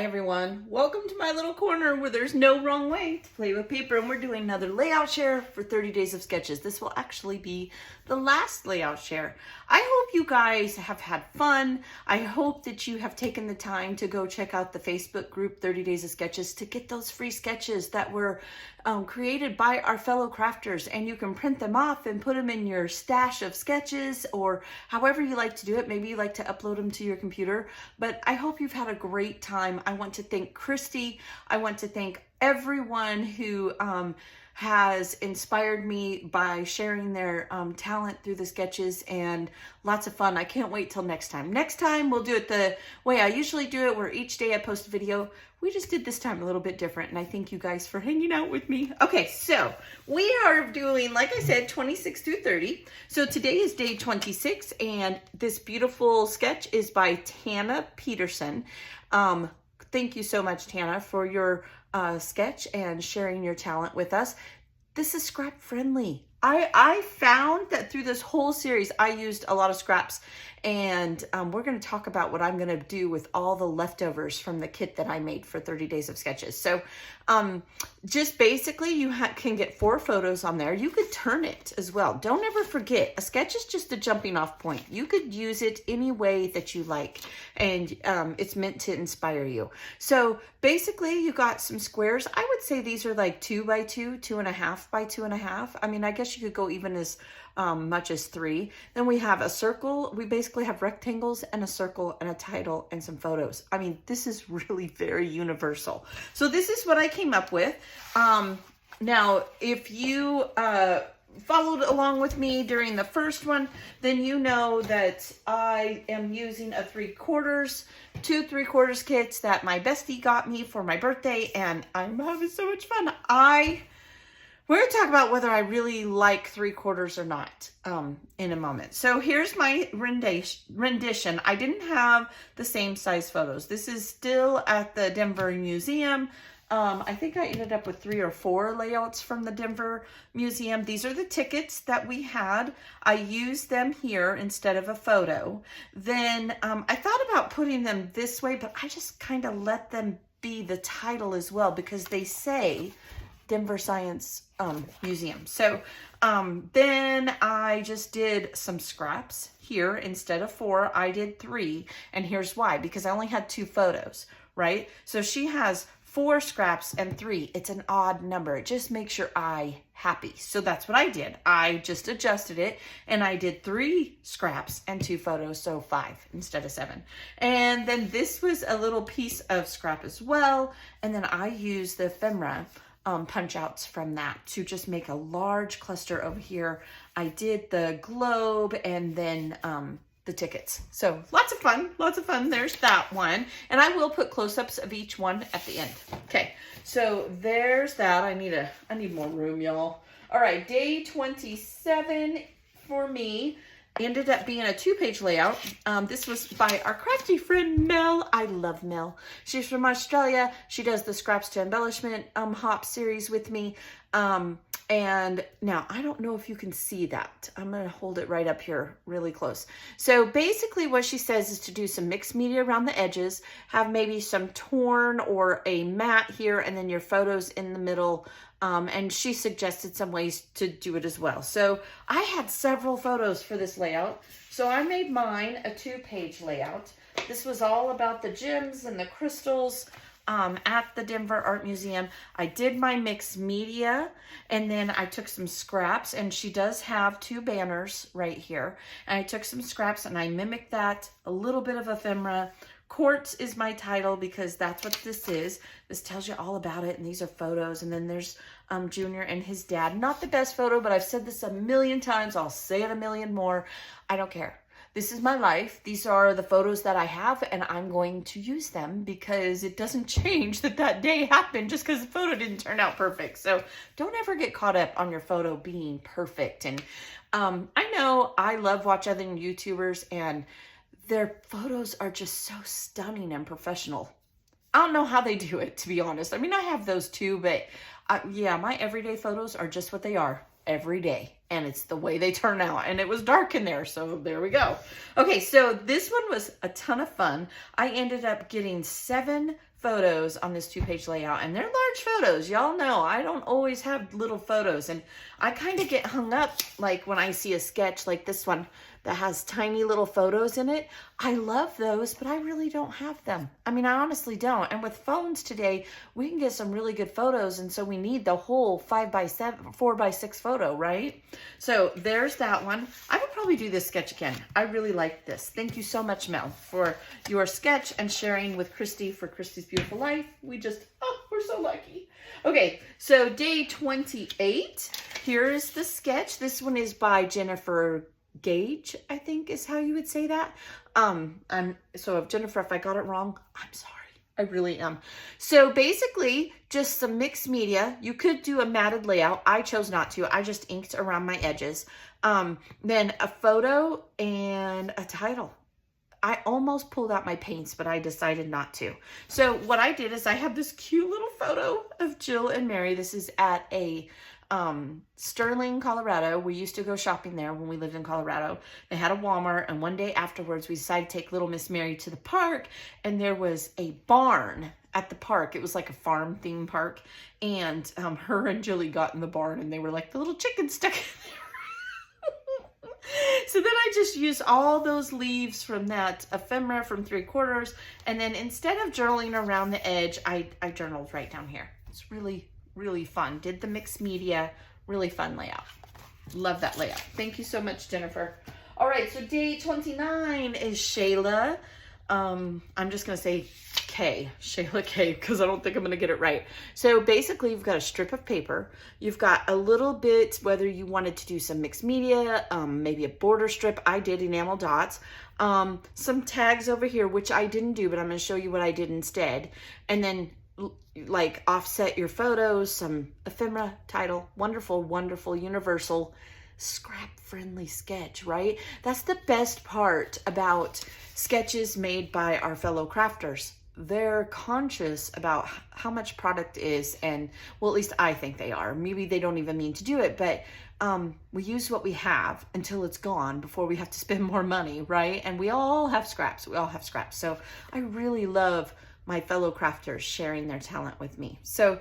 Hi everyone, welcome to my little corner where there's no wrong way to play with paper, and we're doing another layout share for 30 days of sketches. This will actually be the last layout share. I hope you guys have had fun. I hope that you have taken the time to go check out the Facebook group 30 Days of Sketches to get those free sketches that were created by our fellow crafters, and you can print them off and put them in your stash of sketches or however you like to do it. Maybe you like to upload them to your computer, but I hope you've had a great time. I want to thank Christy. I want to thank everyone who has inspired me by sharing their talent through the sketches, and lots of fun. I can't wait till next time. Next time we'll do it the way I usually do it, where each day I post a video. We just did this time a little bit different, and I thank you guys for hanging out with me. Okay, so we are doing, like I said, 26 through 30. So today is day 26, and this beautiful sketch is by Tana Peterson. Thank you so much, Tana, for your sketch and sharing your talent with us. This is scrap friendly. I found that through this whole series, I used a lot of scraps, and we're going to talk about what I'm going to do with all the leftovers from the kit that I made for 30 Days of Sketches. So just basically, you can get 4 photos on there. You could turn it as well. Don't ever forget, a sketch is just a jumping off point. You could use it any way that you like, and it's meant to inspire you. So basically, you got some squares. I would say these are like 2 by 2, 2.5 by 2.5. I mean, I guess you could go even as much as 3. Then we have a circle. We basically have rectangles and a circle and a title and some photos. I mean, this is really very universal. So this is what I came up with. Now, if you followed along with me during the first one, then you know that I am using a 3/4, 2 3/4 kits that my bestie got me for my birthday, and I'm having so much fun. We're going to talk about whether I really like 3/4 or not in a moment. So here's my rendition. I didn't have the same size photos. This is still at the Denver Museum. I think I ended up with 3 or 4 layouts from the Denver Museum. These are the tickets that we had. I used them here instead of a photo. Then I thought about putting them this way, but I just kind of let them be the title as well, because they say Denver Science Museum. So then I just did some scraps here. Instead of 4, I did 3. And here's why, because I only had 2 photos, right? So she has 4 scraps and 3. It's an odd number. It just makes your eye happy. So that's what I did. I just adjusted it, and I did 3 scraps and 2 photos, so 5 instead of 7. And then this was a little piece of scrap as well. And then I used the ephemera punch outs from that to just make a large cluster over here. I did the globe and then the tickets. So lots of fun, lots of fun. There's that one. And I will put close-ups of each one at the end. Okay, so there's that. I need more room, y'all. All right, day 27 for me ended up being a 2-page layout. This was by our crafty friend Mel. I love Mel. She's from Australia. She does the Scraps to Embellishment Hop series with me. And now I don't know if you can see that. I'm going to hold it right up here really close. So basically what she says is to do some mixed media around the edges, have maybe some torn or a matte here, and then your photos in the middle. And she suggested some ways to do it as well. So I had several photos for this layout. So I made mine a 2-page layout. This was all about the gems and the crystals at the Denver Art Museum. I did my mixed media, and then I took some scraps, and she does have 2 banners right here. And I took some scraps and I mimicked that, a little bit of ephemera. Quartz is my title because that's what this is. This tells you all about it, and these are photos. And then there's Junior and his dad. Not the best photo, but I've said this a million times. I'll say it a million more. I don't care. This is my life. These are the photos that I have, and I'm going to use them because it doesn't change that day happened just because the photo didn't turn out perfect. So don't ever get caught up on your photo being perfect. And I know I love watching other YouTubers, and their photos are just so stunning and professional. I don't know how they do it, to be honest. I mean, I have those too, but yeah, my everyday photos are just what they are every day. And it's the way they turn out. And it was dark in there, so there we go. Okay, so this one was a ton of fun. I ended up getting 7 photos on this 2-page layout, and they're large photos. Y'all know I don't always have little photos, and I kind of get hung up like when I see a sketch like this one that has tiny little photos in it. I love those, but I really don't have them. I mean, I honestly don't. And with phones today, we can get some really good photos, and so we need the whole 5x7, 4x6 photo, right? So there's that one. I would probably do this sketch again. I really like this. Thank you so much, Mel, for your sketch and sharing with Christy for Christy's Beautiful Life. We're so lucky. Okay, so day 28. Here's the sketch. This one is by Jennifer Gage, I think is how you would say that. So Jennifer, if I got it wrong, I'm sorry. I really am. So basically, just some mixed media. You could do a matted layout. I chose not to. I just inked around my edges. Then a photo and a title. I almost pulled out my paints, but I decided not to. So what I did is I have this cute little photo of Jill and Mary. This is at a Sterling, Colorado. We used to go shopping there when we lived in Colorado. They had a Walmart, and one day afterwards we decided to take little Miss Mary to the park, and there was a barn at the park. It was like a farm theme park, and her and Jilly got in the barn, and they were like the little chickens stuck in there. So then I just used all those leaves from that ephemera from 3/4, and then instead of journaling around the edge, I journaled right down here. It's really fun. Did the mixed media, really fun layout. Love that layout. Thank you so much, Jennifer. All right, so day 29 is Shayla. I'm just gonna say K, Shayla K, because I don't think I'm gonna get it right. So basically you've got a strip of paper. You've got a little bit, whether you wanted to do some mixed media, maybe a border strip. I did enamel dots. Some tags over here, which I didn't do, but I'm gonna show you what I did instead. And then like offset your photos, some ephemera, title, wonderful, universal, scrap-friendly sketch, right? That's the best part about sketches made by our fellow crafters. They're conscious about how much product is, and well, at least I think they are. Maybe they don't even mean to do it, but we use what we have until it's gone before we have to spend more money, right? And we all have scraps. So I really love my fellow crafters sharing their talent with me. So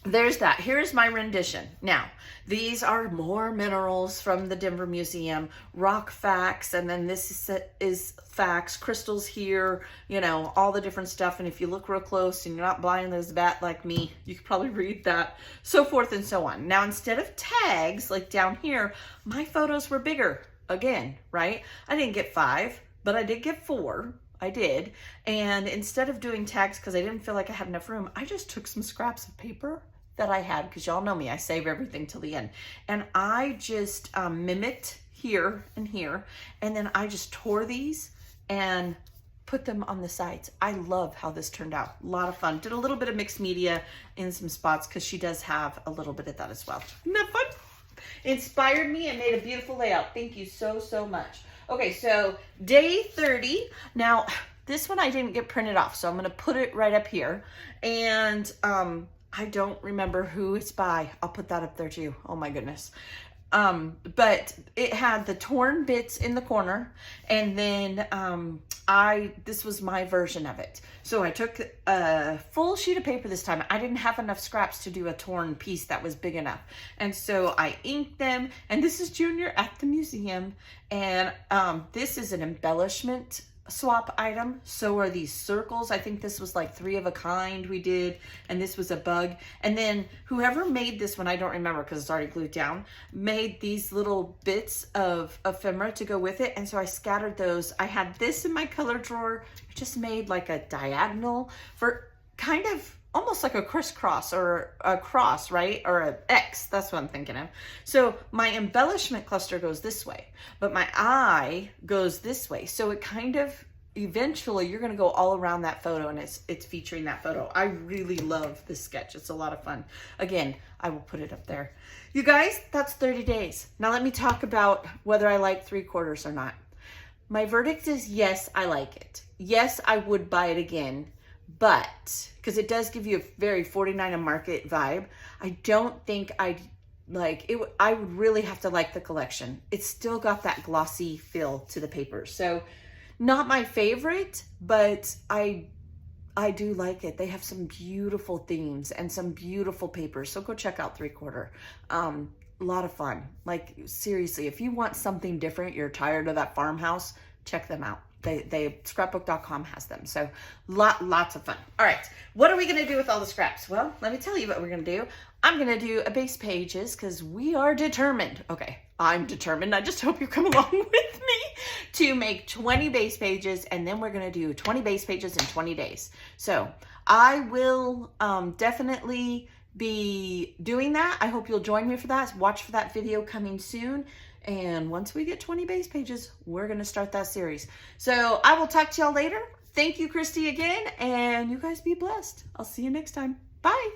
there's that. Here's my rendition. Now, these are more minerals from the Denver Museum, rock facts, and then this is facts, crystals here, you know, all the different stuff. And if you look real close and you're not blind as a bat like me, you could probably read that, so forth and so on. Now, instead of tags, like down here, my photos were bigger again, right? I didn't get 5, but I did get 4. I did. And instead of doing tags, because I didn't feel like I had enough room, I just took some scraps of paper that I had, because y'all know me, I save everything till the end. And I just mimicked here and here, and then I just tore these and put them on the sides. I love how this turned out. A lot of fun. Did a little bit of mixed media in some spots, because she does have a little bit of that as well. Isn't that fun? Inspired me and made a beautiful layout. Thank you so much. Okay, so day 30. Now, this one I didn't get printed off, so I'm going to put it right up here. And I don't remember who it's by. I'll put that up there too. Oh my goodness. But it had the torn bits in the corner, and then this was my version of it. So I took a full sheet of paper this time. I didn't have enough scraps to do a torn piece that was big enough. And so I inked them, and this is Junior at the museum. And this is an embellishment swap item. So are these circles. I think this was like 3 of a kind we did, and this was a bug. And then whoever made this one, I don't remember because it's already glued down, made these little bits of ephemera to go with it. And so I scattered those. I had this in my color drawer. I just made like a diagonal for kind of almost like a crisscross or a cross, right? Or an X, that's what I'm thinking of. So my embellishment cluster goes this way, but my eye goes this way. So it kind of, eventually you're gonna go all around that photo, and it's featuring that photo. I really love this sketch. It's a lot of fun. Again, I will put it up there. You guys, that's 30 days. Now let me talk about whether I like 3/4 or not. My verdict is yes, I like it. Yes, I would buy it again. But, because it does give you a very 49 a market vibe, I don't think I'd like it. I would really have to like the collection. It's still got that glossy feel to the paper. So not my favorite, but I I do like it. They have some beautiful themes and some beautiful papers. So go check out 3/4. A lot of fun. Like seriously, if you want something different, you're tired of that farmhouse, check them out. They scrapbook.com has them. So lots of fun. All right. What are we going to do with all the scraps? Well, let me tell you what we're going to do. I'm going to do a base pages because we are determined. Okay. I'm determined. I just hope you come along with me to make 20 base pages, and then we're going to do 20 base pages in 20 days. So I will definitely be doing that. I hope you'll join me for that. Watch for that video coming soon. And once we get 20 base pages, we're going to start that series. So I will talk to y'all later. Thank you, Christy, again. And you guys be blessed. I'll see you next time. Bye.